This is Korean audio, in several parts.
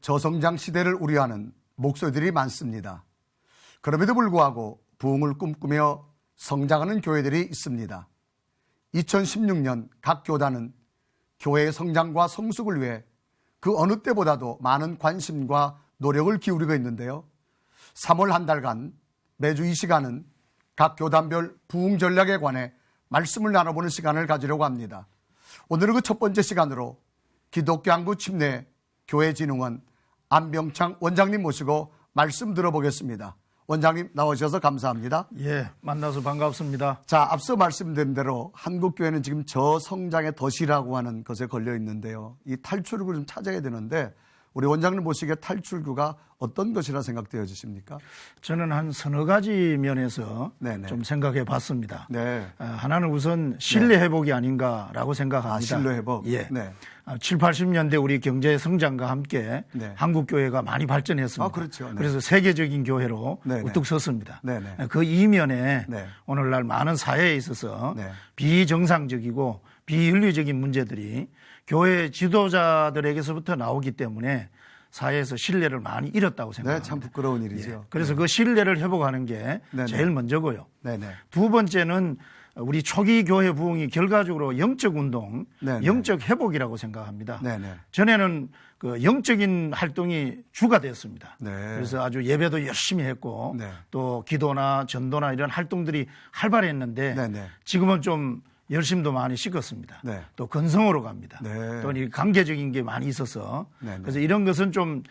저성장 시대를 우려하는 목소리들이 많습니다. 그럼에도 불구하고 부흥을 꿈꾸며 성장하는 교회들이 있습니다. 2016년 각 교단은 교회의 성장과 성숙을 위해 그 어느 때보다도 많은 관심과 노력을 기울이고 있는데요. 3월 한 달간 매주 이 시간은 각 교단별 부흥 전략에 관해 말씀을 나눠보는 시간을 가지려고 합니다. 오늘은 그 첫 번째 시간으로 기독교 한국 침례 교회진흥원 안병창 원장님 모시고 말씀 들어보겠습니다. 원장님 나오셔서 감사합니다. 예, 만나서 반갑습니다. 자, 앞서 말씀드린 대로 한국교회는 지금 저성장의 덫이라고 하는 것에 걸려 있는데요. 이 탈출구를 좀 찾아야 되는데 우리 원장님 보시기에 탈출구가 어떤 것이라 생각되어지십니까? 저는 한 서너 가지 면에서 네네. 좀 생각해 봤습니다. 네. 하나는 우선 신뢰 회복이 아닌가라고 생각합니다. 신뢰 회복. 예. 네. 7, 80년대 우리 경제 성장과 함께 네. 한국 교회가 많이 발전했습니다. 그렇죠. 네. 그래서 세계적인 교회로 네네. 우뚝 섰습니다. 네네. 그 이면에 네. 오늘날 많은 사회에 있어서 네. 비정상적이고 비윤리적인 문제들이 교회 지도자들에게서부터 나오기 때문에 사회에서 신뢰를 많이 잃었다고 생각합니다. 네, 참 부끄러운 일이죠. 예. 그래서 그 신뢰를 회복하는 게 네네. 제일 먼저고요. 네네. 두 번째는 우리 초기 교회 부흥이 결과적으로 영적 운동, 네네. 영적 회복이라고 생각합니다. 네네. 전에는 그 영적인 활동이 주가 됐습니다. 네. 그래서 아주 예배도 열심히 했고 네. 또 기도나 전도나 이런 활동들이 활발했는데 네네. 지금은 좀 열심도 많이 식었습니다. 네. 또 건성으로 갑니다. 네. 또 이 관계적인 게 많이 있어서 네네. 그래서 이런 것은 좀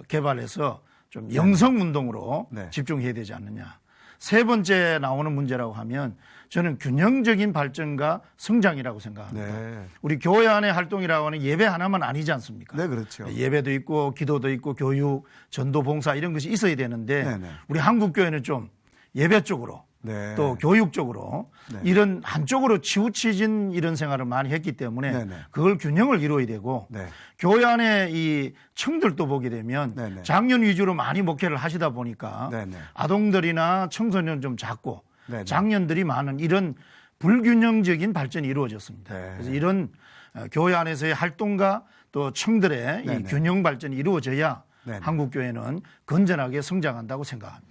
개발해서 좀 영성 운동으로 네. 집중해야 되지 않느냐. 세 번째 나오는 문제라고 하면 저는 균형적인 발전과 성장이라고 생각합니다. 네. 우리 교회 안의 활동이라고 하는 예배 하나만 아니지 않습니까? 네, 그렇죠. 예배도 있고 기도도 있고 교육, 전도, 봉사 이런 것이 있어야 되는데 네네. 우리 한국 교회는 좀 예배 쪽으로 네. 또 교육적으로 네. 이런 한쪽으로 치우쳐진 이런 생활을 많이 했기 때문에 네네. 그걸 균형을 이루어야 되고 네. 교회 안에 이 청들도 보게 되면 네네. 장년 위주로 많이 목회를 하시다 보니까 네네. 아동들이나 청소년 좀 작고 네네. 장년들이 많은 이런 불균형적인 발전이 이루어졌습니다. 네. 그래서 이런 교회 안에서의 활동과 또 청들의 이 네네. 균형 발전이 이루어져야 네네. 한국 교회는 건전하게 성장한다고 생각합니다.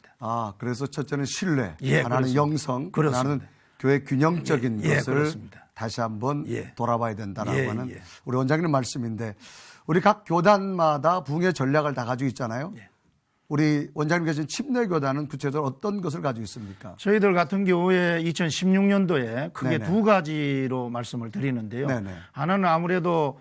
그래서 첫째는 신뢰, 예, 하나는 그렇습니다. 영성, 그렇습니다. 하나는 교회 균형적인 예, 것을 그렇습니다. 다시 한번 예. 돌아봐야 된다라고 예, 하는 예. 우리 원장님 말씀인데 우리 각 교단마다 부흥의 전략을 다 가지고 있잖아요. 예. 우리 원장님 계신 침례교단은 구체적으로 어떤 것을 가지고 있습니까? 저희들 같은 경우에 2016년도에 크게 네네. 두 가지로 말씀을 드리는데요. 네네. 하나는 아무래도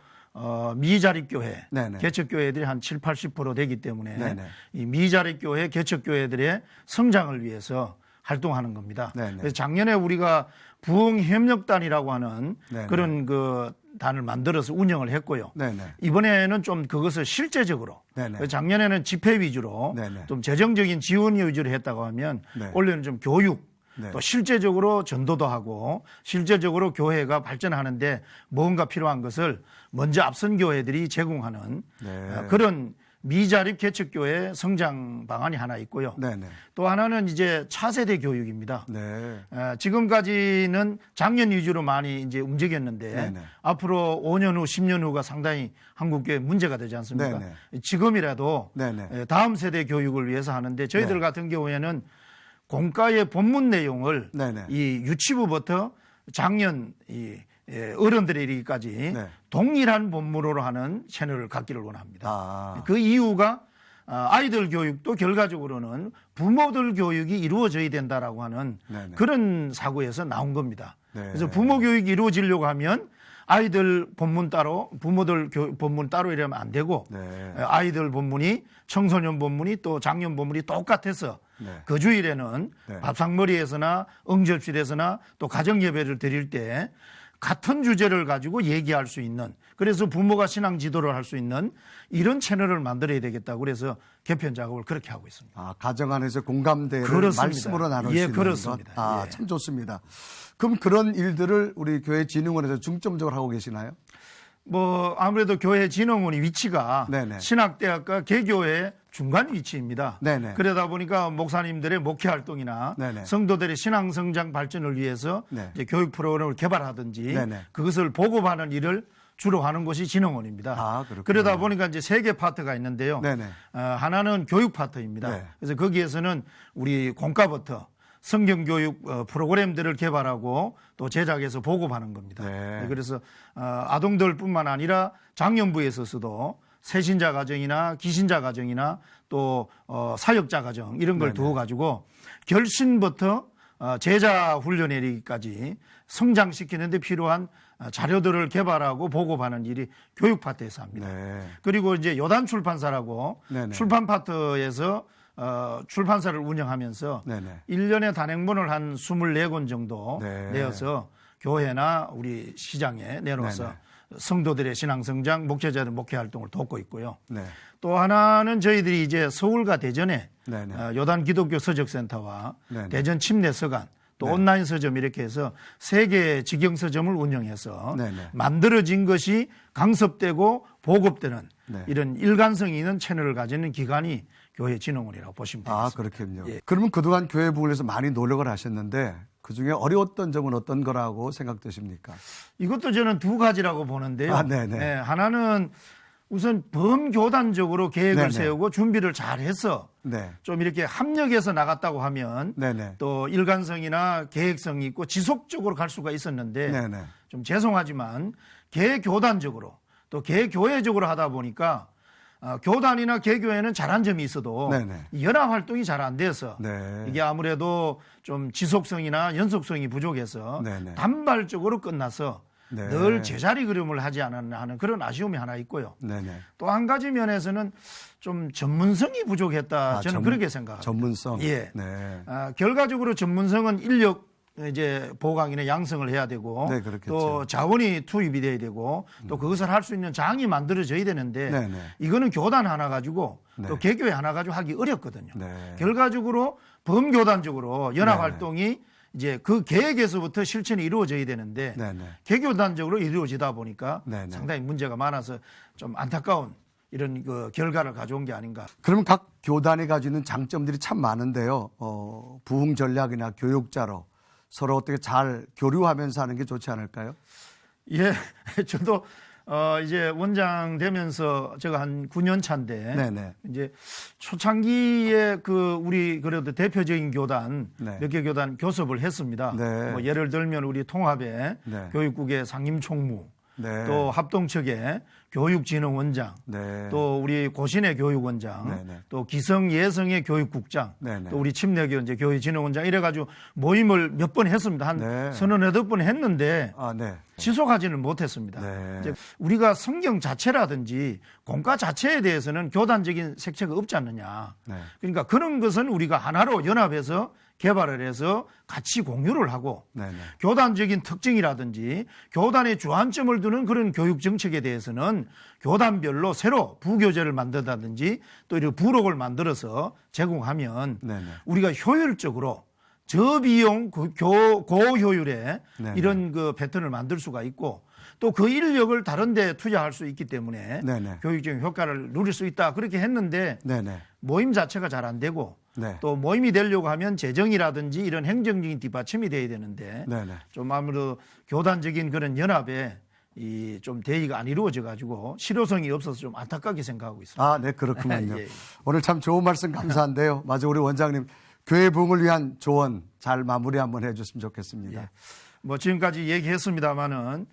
미자립교회, 네네. 개척교회들이 한 7, 80% 되기 때문에 네네. 이 미자립교회, 개척교회들의 성장을 위해서 활동하는 겁니다. 네네. 그래서 작년에 우리가 부흥협력단이라고 하는 네네. 그런 그 단을 만들어서 운영을 했고요. 네네. 이번에는 좀 그것을 실제적으로 네네. 작년에는 집회 위주로 네네. 좀 재정적인 지원 위주로 했다고 하면 네. 올해는 좀 교육 네. 또 실제적으로 전도도 하고 실제적으로 교회가 발전하는데 뭔가 필요한 것을 먼저 앞선 교회들이 제공하는 네. 그런 미자립 개척교회 성장 방안이 하나 있고요. 네네. 또 하나는 이제 차세대 교육입니다. 네. 지금까지는 장년 위주로 많이 이제 움직였는데 네네. 앞으로 5년 후, 10년 후가 상당히 한국교회 문제가 되지 않습니까? 네네. 지금이라도 네네. 다음 세대 교육을 위해서 하는데 저희들 네. 같은 경우에는 공과의 본문 내용을 네네. 이 유치부부터 작년 어른들에 이르기까지 네. 동일한 본문으로 하는 채널을 갖기를 원합니다. 아. 그 이유가 아이들 교육도 결과적으로는 부모들 교육이 이루어져야 된다라고 하는 네네. 그런 사고에서 나온 겁니다. 네. 그래서 부모 교육이 이루어지려고 하면 아이들 본문 따로 부모들 본문 따로 이러면 안 되고 네. 아이들 본문이 청소년 본문이 또 장년 본문이 똑같아서 네. 그 주일에는 네. 밥상머리에서나 응접실에서나 또 가정예배를 드릴 때 같은 주제를 가지고 얘기할 수 있는 그래서 부모가 신앙 지도를 할 수 있는 이런 채널을 만들어야 되겠다고 그래서 개편 작업을 그렇게 하고 있습니다. 가정 안에서 공감대를 그렇습니다. 말씀으로 나눌 수 예, 있는 그렇습니다. 것. 예. 참 좋습니다. 그럼 그런 일들을 우리 교회 진흥원에서 중점적으로 하고 계시나요? 아무래도 교회 진흥원이 위치가 네네. 신학대학과 개교의 중간 위치입니다. 네네. 그러다 보니까 목사님들의 목회 활동이나 네네. 성도들의 신앙 성장 발전을 위해서 네. 이제 교육 프로그램을 개발하든지 네네. 그것을 보급하는 일을 주로 하는 곳이 진흥원입니다. 아, 그렇군요. 그러다 보니까 이제 3개 파트가 있는데요. 네네. 하나는 교육 파트입니다. 네. 그래서 거기에서는 우리 공과부터 성경교육 프로그램들을 개발하고 또 제작해서 보급하는 겁니다. 네. 그래서 아동들뿐만 아니라 장년부에 있어서도 세신자 가정이나 기신자 가정이나 또 사역자 가정 이런 걸 네네. 두어가지고 결신부터 제자 훈련에 이르기까지 성장시키는 데 필요한 자료들을 개발하고 보급하는 일이 교육 파트에서 합니다. 네. 그리고 이제 요단 출판사라고 네네. 출판 파트에서 출판사를 운영하면서 네네. 1년에 단행본을 한 24권 정도 네. 내어서 교회나 우리 시장에 내놓아서 네네. 성도들의 신앙 성장, 목회자들 목회 활동을 돕고 있고요. 네. 또 하나는 저희들이 이제 서울과 대전에 네네. 요단 기독교 서적센터와 네네. 대전 침례서관 또 네. 온라인 서점 이렇게 해서 3개 직영 서점을 운영해서 네네. 만들어진 것이 강습되고 보급되는 네. 이런 일관성이 있는 채널을 가지는 기관이 교회 진흥원이라고 보시면 되겠습니다. 아, 그렇군요. 예. 그러면 그동안 교회 부흥을 위해서 많이 노력을 하셨는데 그중에 어려웠던 점은 어떤 거라고 생각되십니까? 이것도 저는 2가지라고 보는데요. 아, 네네. 네, 하나는 우선 범교단적으로 계획을 네네. 세우고 준비를 잘 해서 네. 좀 이렇게 합력해서 나갔다고 하면 네네. 또 일관성이나 계획성이 있고 지속적으로 갈 수가 있었는데 네네. 좀 죄송하지만 개교단적으로 또 개교회적으로 하다 보니까 교단이나 개교회는 잘한 점이 있어도 네네. 연합 활동이 잘 안 돼서 네. 이게 아무래도 좀 지속성이나 연속성이 부족해서 네네. 단발적으로 끝나서 네. 늘 제자리 걸음을 하지 않았나 하는 그런 아쉬움이 하나 있고요. 네네. 또 한 가지 면에서는 좀 전문성이 부족했다. 저는 그렇게 생각합니다. 전문성. 예. 네. 결과적으로 전문성은 인력 이제 보강이나 양성을 해야 되고 네, 그렇겠죠. 또 자원이 투입이 돼야 되고 또 그것을 할 수 있는 장이 만들어져야 되는데 네네. 이거는 교단 하나 가지고 네. 또 개교회 하나 가지고 하기 어렵거든요. 네. 결과적으로 범교단적으로 연합 네네. 활동이 이제 그 계획에서부터 실천이 이루어져야 되는데 네네. 개교단적으로 이루어지다 보니까 네네. 상당히 문제가 많아서 좀 안타까운 이런 그 결과를 가져온 게 아닌가. 그러면 각 교단이 가지고 있는 장점들이 참 많은데요. 부흥 전략이나 교육자로 서로 어떻게 잘 교류하면서 하는 게 좋지 않을까요? 예, 저도 이제 원장 되면서 제가 한 9년 차인데 네네. 이제 초창기에 그 우리 그래도 대표적인 교단 네. 몇 개 교단 교섭을 했습니다. 네. 뭐 예를 들면 우리 통합의 네. 교육국의 상임총무, 네. 또 합동측의 교육진흥원장, 네. 또 우리 고신의 교육원장, 네네. 또 기성예성의 교육국장, 네네. 또 우리 침례교 이제 교육진흥원장 이래가지고 모임을 몇 번 했습니다. 한 네. 38번 했는데 아, 네. 지속하지는 못했습니다. 네. 이제 우리가 성경 자체라든지 공과 자체에 대해서는 교단적인 색채가 없지 않느냐. 네. 그러니까 그런 것은 우리가 하나로 연합해서 개발을 해서 같이 공유를 하고 네네. 교단적인 특징이라든지 교단의 주안점을 두는 그런 교육 정책에 대해서는 교단별로 새로 부교재를 만든다든지 또 이런 부록을 만들어서 제공하면 네네. 우리가 효율적으로 저비용 고효율의 네네. 이런 그 패턴을 만들 수가 있고 또 그 인력을 다른 데 투자할 수 있기 때문에 네네. 교육적인 효과를 누릴 수 있다. 그렇게 했는데 네네. 모임 자체가 잘 안 되고 네. 또 모임이 되려고 하면 재정이라든지 이런 행정적인 뒷받침이 돼야 되는데 네네. 좀 아무래도 교단적인 그런 연합에 이 좀 대의가 안 이루어져 가지고 실효성이 없어서 좀 안타깝게 생각하고 있습니다. 아, 네, 그렇군요. 예. 오늘 참 좋은 말씀 감사한데요. 마저 우리 원장님 교회 부흥을 위한 조언 잘 마무리 한번 해줬으면 좋겠습니다. 예. 뭐 지금까지 얘기했습니다마는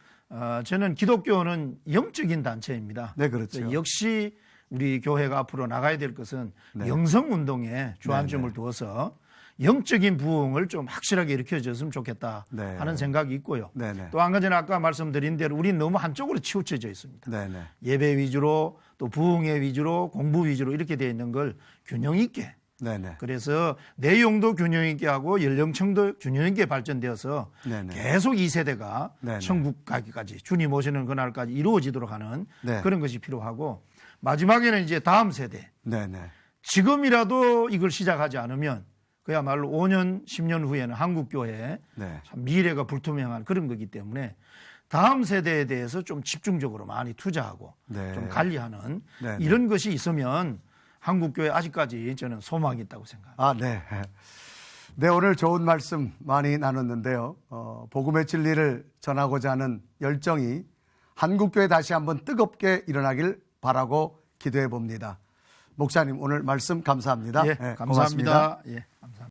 저는 기독교는 영적인 단체입니다. 네, 그렇죠. 역시 우리 교회가 앞으로 나가야 될 것은 네. 영성운동에 주안점을 네, 네. 두어서 영적인 부흥을 좀 확실하게 일으켜줬으면 좋겠다 네. 하는 생각이 있고요. 네네. 또 한 가지는 아까 말씀드린 대로 우리는 너무 한쪽으로 치우쳐져 있습니다. 네네. 예배 위주로 또 부흥회 위주로 공부 위주로 이렇게 되어 있는 걸 균형 있게 네네. 그래서 내용도 균형 있게 하고 연령층도 균형 있게 발전되어서 네네. 계속 이 세대가 네네. 천국 가기까지 주님 오시는 그날까지 이루어지도록 하는 네. 그런 것이 필요하고 마지막에는 이제 다음 세대 네네. 지금이라도 이걸 시작하지 않으면 그야말로 5년 10년 후에는 한국교회 네. 참 미래가 불투명한 그런 거기 때문에 다음 세대에 대해서 좀 집중적으로 많이 투자하고 네. 좀 관리하는 네네. 이런 것이 있으면 한국교회 아직까지 저는 소망이 있다고 생각합니다. 아, 네. 네, 오늘 좋은 말씀 많이 나눴는데요. 복음의 진리를 전하고자 하는 열정이 한국교회 다시 한번 뜨겁게 일어나길 바라고 기도해 봅니다. 목사님 오늘 말씀 감사합니다. 예, 네, 감사합니다. 고맙습니다. 예, 감사합니다.